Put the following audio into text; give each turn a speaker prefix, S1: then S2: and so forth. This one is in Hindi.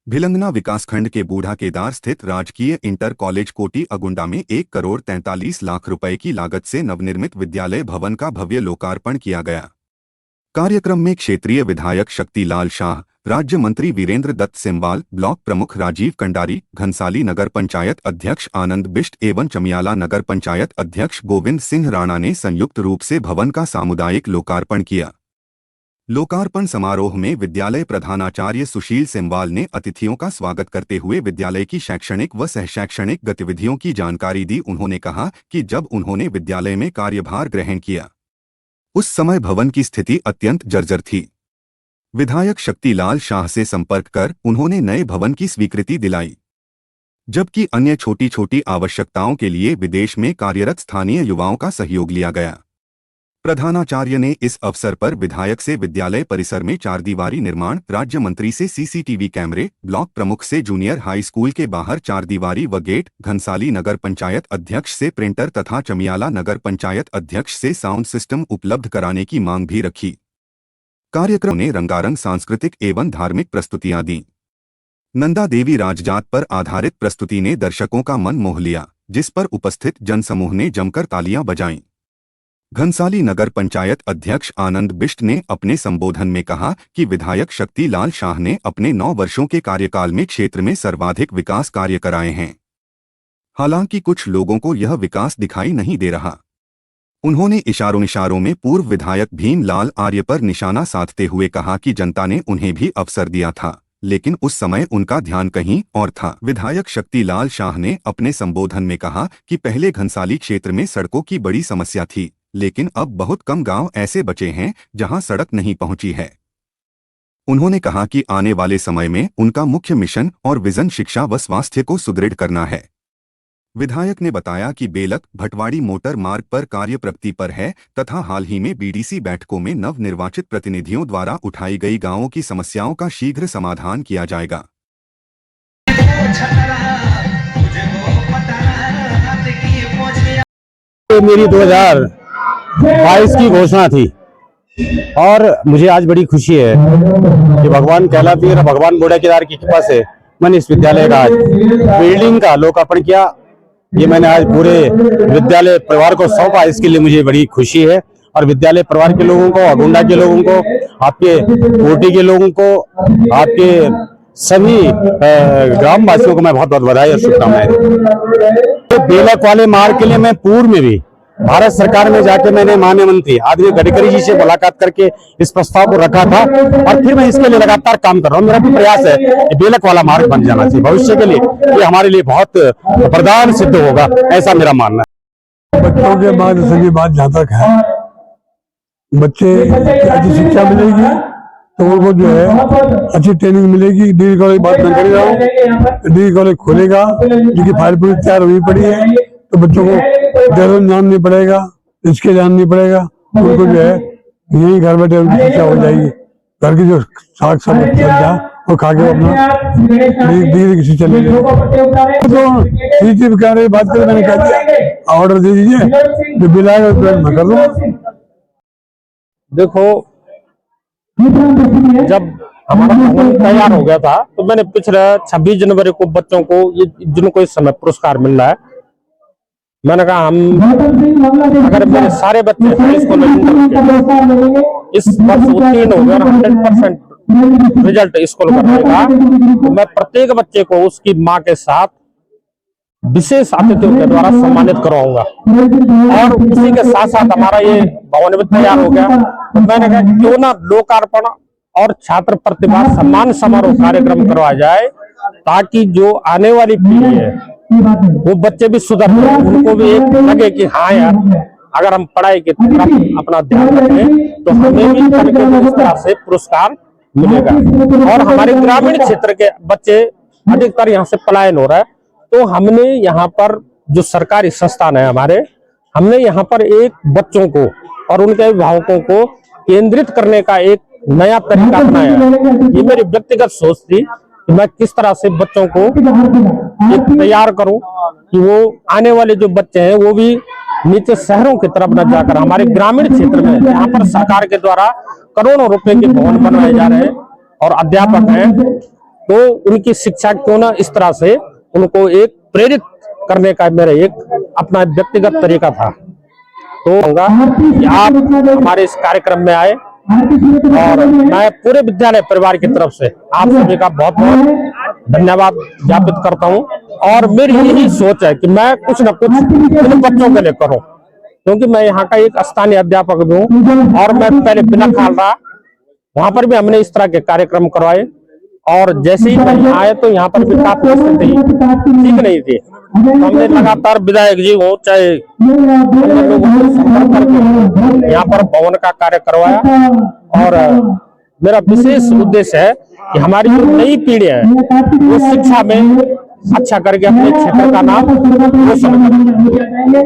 S1: भिलंगना विकासखंड के बूढ़ा केदार स्थित राजकीय इंटर कॉलेज कोटी अगुंडा में 1,43,00,000 रुपए की लागत से नवनिर्मित विद्यालय भवन का भव्य लोकार्पण किया गया। कार्यक्रम में क्षेत्रीय विधायक शक्तिलाल शाह, राज्य मंत्री वीरेंद्र दत्त सिंबाल, ब्लॉक प्रमुख राजीव कंडारी, घनसाली नगर पंचायत अध्यक्ष आनंद बिष्ट एवं चमियाला नगर पंचायत अध्यक्ष गोविंद सिंह राणा ने संयुक्त रूप से भवन का सामुदायिक लोकार्पण किया। लोकार्पण समारोह में विद्यालय प्रधानाचार्य सुशील सिंबाल ने अतिथियों का स्वागत करते हुए विद्यालय की शैक्षणिक व सहशैक्षणिक गतिविधियों की जानकारी दी। उन्होंने कहा कि जब उन्होंने विद्यालय में कार्यभार ग्रहण किया उस समय भवन की स्थिति अत्यंत जर्जर थी। विधायक शक्तिलाल शाह से संपर्क कर उन्होंने नए भवन की स्वीकृति दिलाई, जबकि अन्य छोटी छोटी आवश्यकताओं के लिए विदेश में कार्यरत स्थानीय युवाओं का सहयोग लिया गया। प्रधानाचार्य ने इस अवसर पर विधायक से विद्यालय परिसर में 4 दीवारी निर्माण, राज्य मंत्री से सीसीटीवी कैमरे, ब्लॉक प्रमुख से जूनियर हाई स्कूल के बाहर 4 दीवारी व गेट, घनसाली नगर पंचायत अध्यक्ष से प्रिंटर तथा चमियाला नगर पंचायत अध्यक्ष से साउंड सिस्टम उपलब्ध कराने की मांग भी रखी। कार्यक्रम ने रंगारंग सांस्कृतिक एवं धार्मिक प्रस्तुतियां दी। नंदा देवी राजजात पर आधारित प्रस्तुति ने दर्शकों का मन मोह लिया, जिस पर उपस्थित जनसमूह ने जमकर तालियां बजाईं। घनसाली नगर पंचायत अध्यक्ष आनंद बिष्ट ने अपने संबोधन में कहा कि विधायक शक्तिलाल शाह ने अपने 9 वर्षों के कार्यकाल में क्षेत्र में सर्वाधिक विकास कार्य कराए हैं। हालांकि कुछ लोगों को यह विकास दिखाई नहीं दे रहा। उन्होंने इशारों में पूर्व विधायक भीमलाल आर्य पर निशाना साधते हुए कहा कि जनता ने उन्हें भी अवसर दिया था, लेकिन उस समय उनका ध्यान कहीं और था। विधायक शक्तिलाल शाह ने अपने संबोधन में कहा कि पहले घनसाली क्षेत्र में सड़कों की बड़ी समस्या थी, लेकिन अब बहुत कम गांव ऐसे बचे हैं जहां सड़क नहीं पहुंची है। उन्होंने कहा कि आने वाले समय में उनका मुख्य मिशन और विजन शिक्षा व स्वास्थ्य को सुदृढ़ करना है। विधायक ने बताया कि बेलक भटवाड़ी मोटर मार्ग पर कार्य प्रगति पर है तथा हाल ही में बीडीसी बैठकों में नवनिर्वाचित प्रतिनिधियों द्वारा उठाई गई गांवों की समस्याओं का शीघ्र समाधान किया जाएगा।
S2: मेरी 2022 की घोषणा थी और मुझे आज बड़ी खुशी है कि भगवान कैलापीर और भगवान बूढ़ा केदार की कृपा से मैंने इस विद्यालय का आज बिल्डिंग का लोकार्पण किया। ये मैंने आज पूरे विद्यालय परिवार को सौंपा, इसके लिए मुझे बड़ी खुशी है। और विद्यालय परिवार के लोगों को, अगुंडा के लोगों को, आपके कोटी के लोगों को, आपके सभी ग्रामवासियों को मैं बहुत बहुत बधाई और शुभकामनाएं। तो बेलक वाले मार्ग के लिए मैं पूर्व में भी भारत सरकार में जाके मैंने माननीय मंत्री आदरणीय गडकरी जी से मुलाकात करके इस प्रस्ताव को रखा था और फिर मैं इसके लिए लगातार काम कर रहा हूँ। मेरा भी प्रयास है कि बेलक वाला मार्ग बन जाना चाहिए भविष्य के लिए। ये हमारे लिए बहुत वरदान सिद्ध होगा, ऐसा मेरा मानना है।
S3: बच्चों के मार्गदर्शन की बात जहाँ तक है, बच्चे अच्छी शिक्षा मिलेगी तो उनको जो है अच्छी ट्रेनिंग मिलेगी। डिग्री कॉलेज की बात मैं कर रहा हूँ, डिग्री कॉलेज खोलेगा जिनकी फाइल पूरी तैयार हुई पड़ी है, तो बच्चों को देहरादून जाना नहीं पड़ेगा, इसके जाना नहीं पड़ेगा, उनको जो है यही घर बैठे उनकी शिक्षा हो जाएगी। घर की जो साग सब्जी वो खा के अपना डिग्री की शिक्षा ले लेंगे। तो सीसीटीवी कैमरे की बात करें, मैंने कह दिया ऑर्डर दे दीजिए, जो बिल आएगा मैं कर लूंगा।
S2: देखो, जब हमारा भवन तैयार हो गया था तो मैंने पिछले 26 जनवरी को बच्चों को जिनको इस समय पुरस्कार मिल रहा है, मैंने कहा अगर मेरे सारे बच्चे स्कूल में इस वर्ष उत्तीर्ण हो गए 100% रिजल्ट स्कूल का रहेगा, तो मैं प्रत्येक बच्चे को उसकी माँ के साथ विशेष अतिथियों के द्वारा सम्मानित करवाऊंगा। और उसी के साथ साथ हमारा ये भवन भी तैयार हो गया, तो मैंने कहा क्यों ना लोकार्पण और छात्र प्रतिभा सम्मान समारोह कार्यक्रम करवाया जाए, ताकि जो आने वाली पीढ़ी है वो बच्चे भी सुधर जाए, उनको भी एक लगे कि हाँ यार, अगर हम पढ़ाई की तरफ अपना ध्यान रखें तो हमें भी इस तरह से पुरस्कार मिलेगा। और हमारे ग्रामीण क्षेत्र के बच्चे अधिकतर यहाँ से पलायन हो रहा है, तो हमने यहाँ पर जो सरकारी संस्थान है हमारे, हमने यहाँ पर एक बच्चों को और उनके अभिभावकों को केंद्रित करने का एक नया तरीका अपनाया। ये मेरी व्यक्तिगत सोच थी कि मैं किस तरह से बच्चों को एक तैयार करूं कि वो आने वाले जो बच्चे हैं वो भी नीचे शहरों की तरफ न जाकर हमारे ग्रामीण क्षेत्र में, यहाँ पर सरकार के द्वारा करोड़ों रुपए के भवन बनवाए जा रहे हैं और अध्यापक हैं तो उनकी शिक्षा क्यों ना इस तरह से उनको एक प्रेरित करने का मेरा एक अपना व्यक्तिगत तरीका था। तो कहूंगा कि आप हमारे इस कार्यक्रम में आए और मैं पूरे विद्यालय परिवार की तरफ से आप सभी का बहुत बहुत धन्यवाद ज्ञापित करता हूं। और मेरी यही सोच है कि मैं कुछ न कुछ इन बच्चों के लिए करूं, क्योंकि मैं यहाँ का एक स्थानीय अध्यापक भी हूँ और मैं पहले बिना खाल रहा, वहां पर भी हमने इस तरह के कार्यक्रम करवाए और जैसे ही मैं यहाँ आए तो यहाँ पर भी काफी स्थिति ठीक नहीं थी। तो हमने लगातार विधायक जी हो चाहे अन्य लोगों को संपर्क करके यहाँ पर भवन का कार्य करवाया। और मेरा विशेष उद्देश्य है कि हमारी जो नई पीढ़ी है वो शिक्षा में अच्छा करके अपने क्षेत्र का नाम रोशन करे।